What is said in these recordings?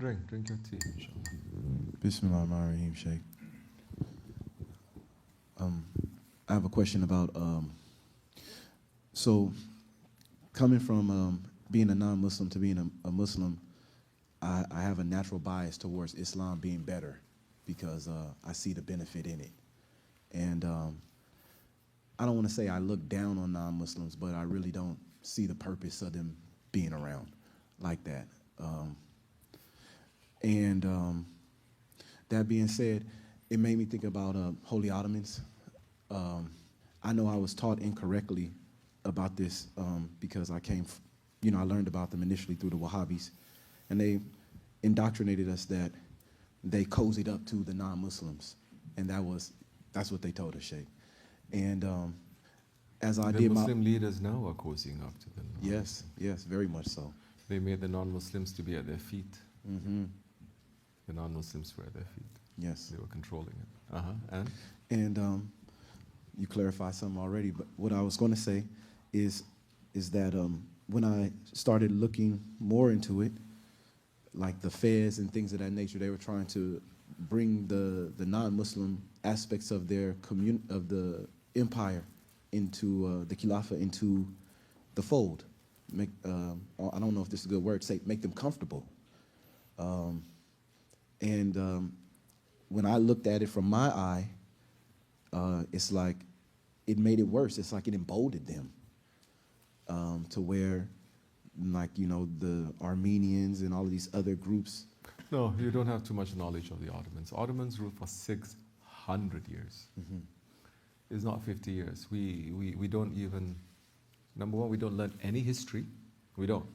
Drink your tea, inshallah. Bismillahirrahmanirrahim, Sheikh. I have a question about, so coming from being a non-Muslim to being a Muslim, I have a natural bias towards Islam being better because I see the benefit in it. And I don't want to say I look down on non-Muslims, but I really don't see the purpose of them being around like that. That being said, it made me think about Holy Ottomans. I know I was taught incorrectly about this because I learned about them initially through the Wahhabis, and they indoctrinated us that they cozied up to the non-Muslims, and that's what they told us, Sheikh. And as I the Muslim leaders now are cozying up to them. Yes, very much so. They made the non-Muslims to be at their feet. Mm-hmm. The non-Muslims were at their feet. Yes. They were controlling it. And you clarified something already, but what I was going to say is that when I started looking more into it, like the fairs and things of that nature, they were trying to bring the non-Muslim aspects of their of the empire into the Khilafah, into the fold. I don't know if this is a good word, say make them comfortable. When I looked at it from my eye, it's like it made it worse. It's like it emboldened them to where, the Armenians and all of these other groups. No, you don't have too much knowledge of the Ottomans. Ottomans ruled for 600 years. Mm-hmm. It's not 50 years. We don't even, number one, we don't learn any history. We don't.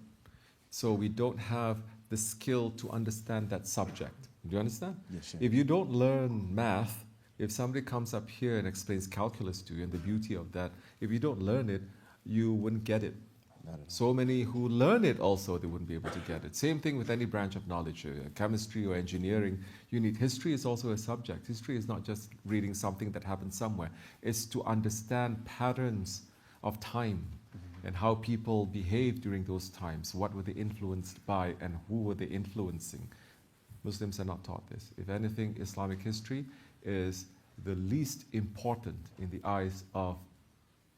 So we don't have the skill to understand that subject. Do you understand? Yes, sir. If you don't learn math, if somebody comes up here and explains calculus to you and the beauty of that, if you don't learn it, you wouldn't get it. So many who learn it also, they wouldn't be able to get it. Same thing with any branch of knowledge, chemistry or engineering. You need history is also a subject. History is not just reading something that happened somewhere. It's to understand patterns of time and how people behaved during those times. What were they influenced by and who were they influencing? Muslims are not taught this. If anything, Islamic history is the least important in the eyes of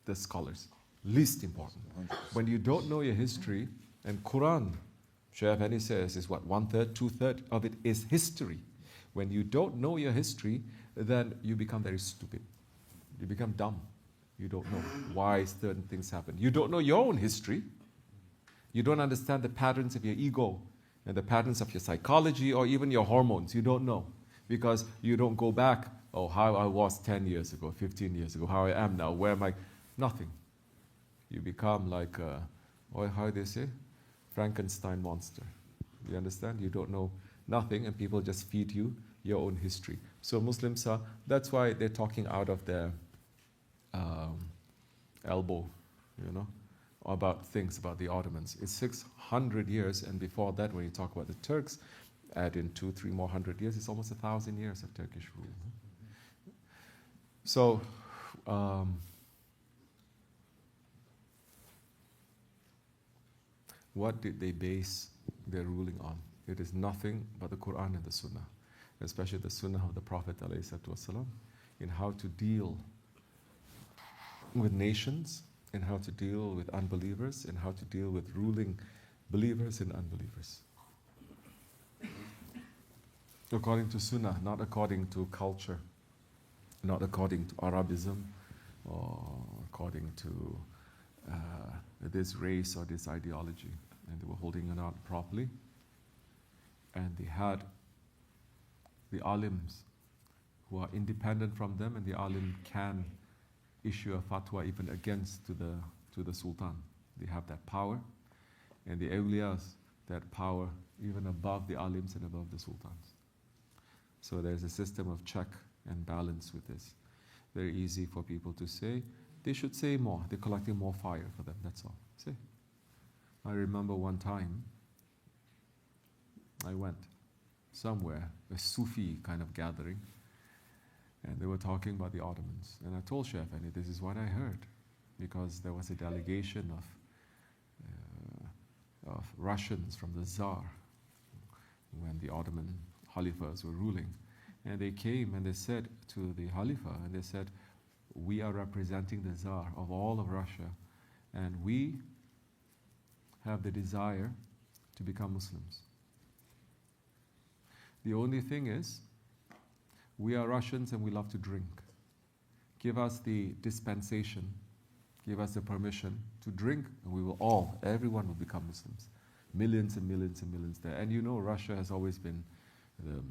the scholars. Least important. When you don't know your history, and Quran, Shaykh Hani says, is what, 1/3, 2/3 of it is history. When you don't know your history, then you become very stupid. You become dumb. You don't know why certain things happen. You don't know your own history. You don't understand the patterns of your ego and the patterns of your psychology or even your hormones. You don't know because you don't go back, how I was 10 years ago, 15 years ago, how I am now, where am I? Nothing. You become like, how they say? Frankenstein monster. You understand? You don't know nothing and people just feed you your own history. So Muslims that's why they're talking out of their elbow, about things about the Ottomans. It's 600 years, and before that, when you talk about the Turks, add in 200-300 more years, it's almost 1,000 years of Turkish rule. So, what did they base their ruling on? It is nothing but the Quran and the Sunnah, especially the Sunnah of the Prophet ﷺ, in how to deal with nations, in how to deal with unbelievers, in how to deal with ruling believers and unbelievers. According to Sunnah, not according to culture, not according to Arabism, or according to this race or this ideology. And they were holding it out properly. And they had the alims who are independent from them, and the alim can issue a fatwa even against to the sultan. They have that power, and the awliyas, that power even above the alims and above the sultans. So there's a system of check and balance with this. Very easy for people to say, they should say more. They're collecting more fire for them, that's all. Say. I remember one time, I went somewhere, a Sufi kind of gathering, and they were talking about the Ottomans. And I told Shaykh Hani, this is what I heard, because there was a delegation of Russians from the Tsar when the the Ottoman Khalifas were ruling. And they came and they said to the Khalifa, and they said, we are representing the Tsar of all of Russia, and we have the desire to become Muslims. The only thing is, we are Russians and we love to drink. Give us the dispensation, give us the permission to drink, and we will all, everyone will become Muslims. Millions and millions and millions there. And you know Russia has always been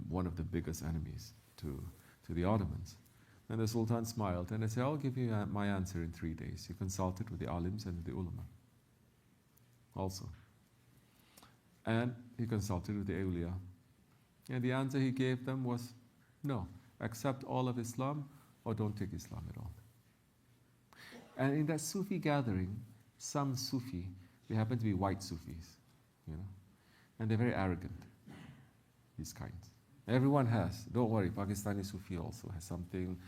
one of the biggest enemies to the Ottomans. And the Sultan smiled and he said, I'll give you my answer in 3 days. He consulted with the alims and the ulama also. And he consulted with the awliya. And the answer he gave them was, no, accept all of Islam or don't take Islam at all. And in that Sufi gathering, some Sufi, they happen to be white Sufis, you know, and they're very arrogant, these kinds. Everyone has, don't worry, Pakistani Sufi also has something,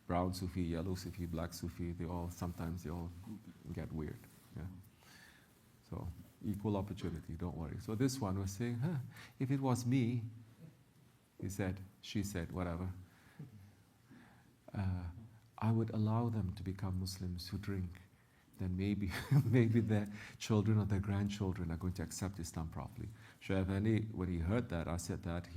brown Sufi, yellow Sufi, black Sufi, sometimes they all get weird, yeah. So, equal opportunity, don't worry. So this one was saying, if it was me, he said, she said, whatever, I would allow them to become Muslims who drink. Then maybe their children or their grandchildren are going to accept Islam properly. When he heard that, I said that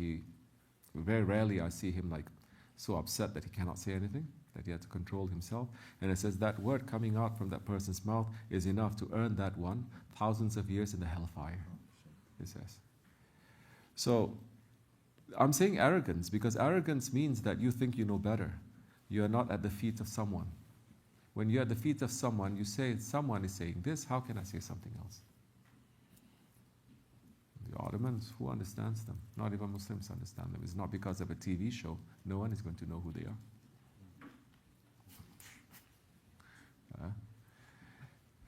very rarely I see him like so upset that he cannot say anything, that he had to control himself. And it says that word coming out from that person's mouth is enough to earn that one thousands of years in the hellfire, he says. So, I'm saying arrogance because arrogance means that you think you know better. You are not at the feet of someone. When you're at the feet of someone, you say, someone is saying this, how can I say something else? The Ottomans, who understands them? Not even Muslims understand them. It's not because of a TV show. No one is going to know who they are.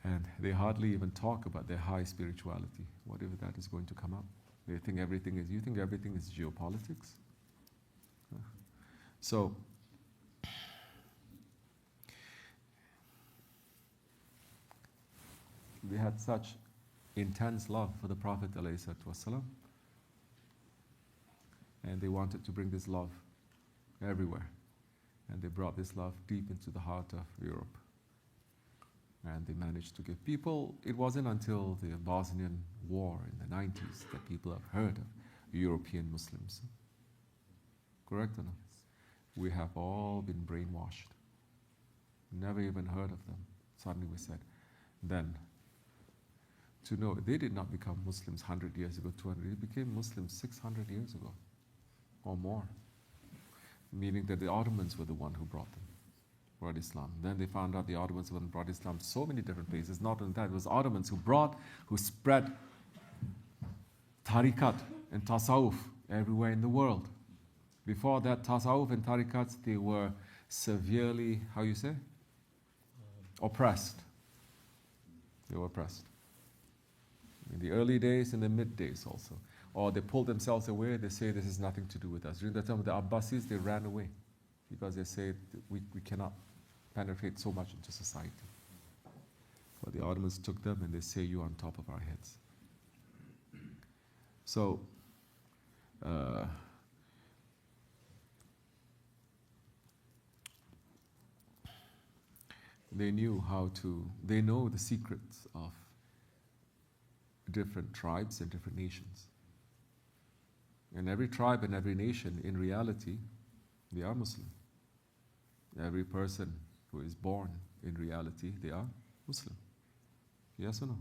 And they hardly even talk about their high spirituality. What if that is going to come up? You think everything is geopolitics? So, they had such intense love for the Prophet ﷺ, and they wanted to bring this love everywhere. And they brought this love deep into the heart of Europe. And they managed to give people, it wasn't until the Bosnian War in the 90s that people have heard of European Muslims. Correct or not? We have all been brainwashed. Never even heard of them. Suddenly we said, then, to know they did not become Muslims 100 years ago, 200, they became Muslims 600 years ago or more. Meaning that the Ottomans were the one who brought Islam. Then they found out the Ottomans were the one who brought Islam to so many different places. Not only that, it was Ottomans who spread tariqat and tasawwuf everywhere in the world. Before that, tasawwuf and tariqats, they were severely, oppressed. They were oppressed. In the early days and the mid days also. Or they pulled themselves away, they say this has nothing to do with us. During the time of the Abbasis, they ran away because they said we cannot penetrate so much into society. But the Ottomans took them and they say you on top of our heads. So, they know the secrets of different tribes and different nations. And every tribe and every nation, in reality, they are Muslim. Every person who is born, in reality, they are Muslim. Yes or no?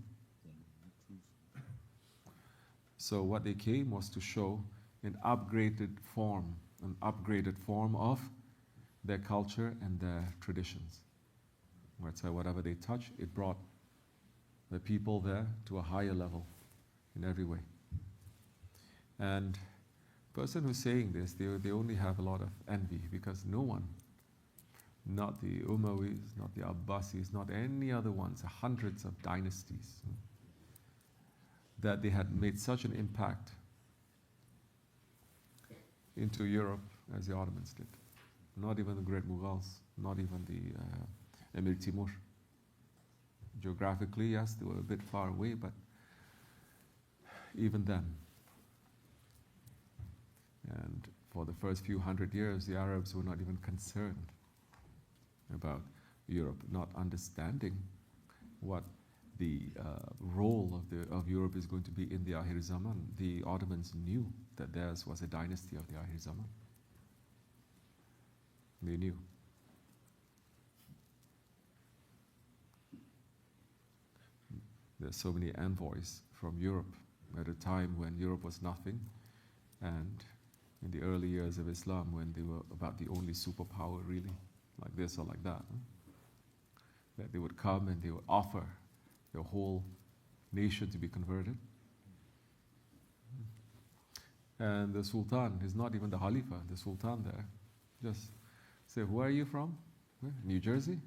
So what they came was to show an upgraded form of their culture and their traditions. That's why whatever they touch, it brought the people there to a higher level in every way. And the person who's saying this, they only have a lot of envy because no one, not the Umayyads, not the Abbasis, not any other ones, hundreds of dynasties, that they had made such an impact into Europe as the Ottomans did. Not even the great Mughals, not even the Emir Timur. Geographically, yes, they were a bit far away, but even then. for the first few 100 years, the Arabs were not even concerned about Europe, not understanding what the role of Europe is going to be in the Akhir Zaman. The Ottomans knew that theirs was a dynasty of the Akhir Zaman. They knew. There's so many envoys from Europe at a time when Europe was nothing, and in the early years of Islam when they were about the only superpower really, like this or like that, that they would come and they would offer their whole nation to be converted. And the Sultan is not even the Khalifa, the Sultan there. Just say, where are you from? Where? New Jersey?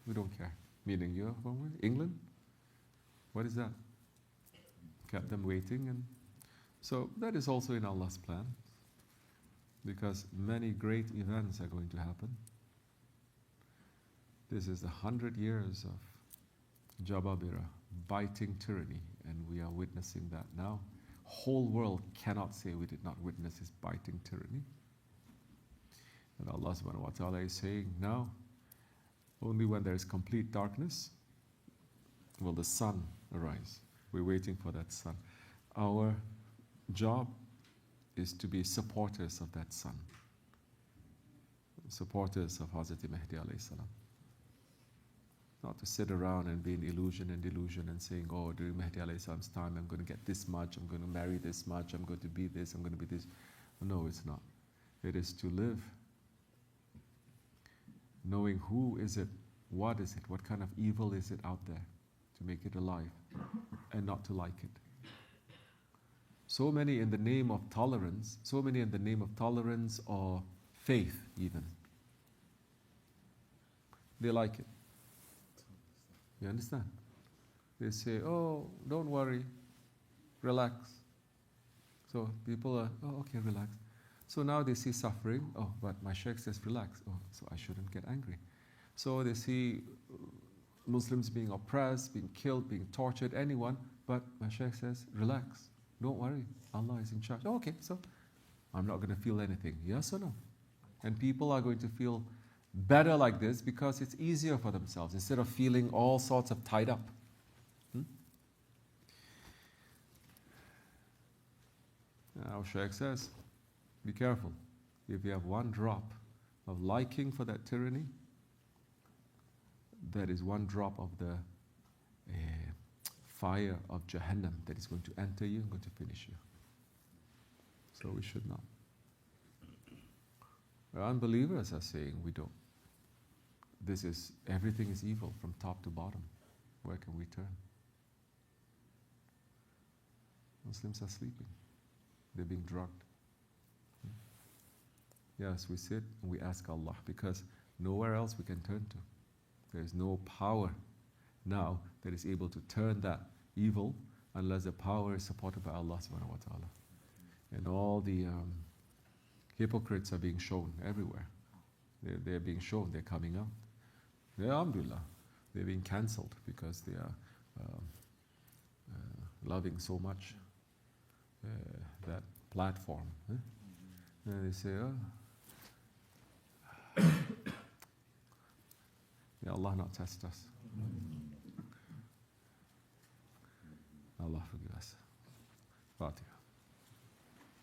We don't care. Meaning you're from where? England? What is that? Kept them waiting. And so that is also in Allah's plan, because many great events are going to happen. This is 100 years of Jababira, biting tyranny, and we are witnessing that now. Whole world cannot say we did not witness his biting tyranny. And Allah subhanahu wa ta'ala is saying now, only when there is complete darkness will the sun arise. We're waiting for that sun. Our job is to be supporters of that sun, supporters of Hazrat Mahdi alayhi salam. Not to sit around and be in illusion and delusion and saying, oh, during Mahdi alayhi salam's time, I'm going to get this much, I'm going to marry this much, I'm going to be this, I'm going to be this. No, it's not. It is to live knowing who is it, what kind of evil is it out there, to make it alive and not to like it. So many in the name of tolerance, or faith even, they like it. You understand? They say, oh, don't worry, relax. So people are, oh, okay, relax. So now they see suffering, oh, but my sheikh says relax, oh, so I shouldn't get angry. So they see Muslims being oppressed, being killed, being tortured, anyone, but my sheikh says, relax, don't worry, Allah is in charge. Oh, okay, so I'm not going to feel anything, yes or no? And people are going to feel better like this because it's easier for themselves instead of feeling all sorts of tied up. Our Shaykh says, be careful. If you have one drop of liking for that tyranny, that is one drop of the fire of Jahannam that is going to enter you and going to finish you. So we should not. The unbelievers are saying we don't. Everything is evil from top to bottom. Where can we turn? Muslims are sleeping. They're being drugged. Yes, we sit and we ask Allah because nowhere else we can turn to. There is no power now that is able to turn that evil unless the power is supported by Allah subhanahu wa ta'ala. And all the hypocrites are being shown everywhere. They're being shown, they're coming out. Alhamdulillah, they're being cancelled because they are loving so much that platform. And they say, oh, may Allah not test us. Allah forgive us. Fatiha.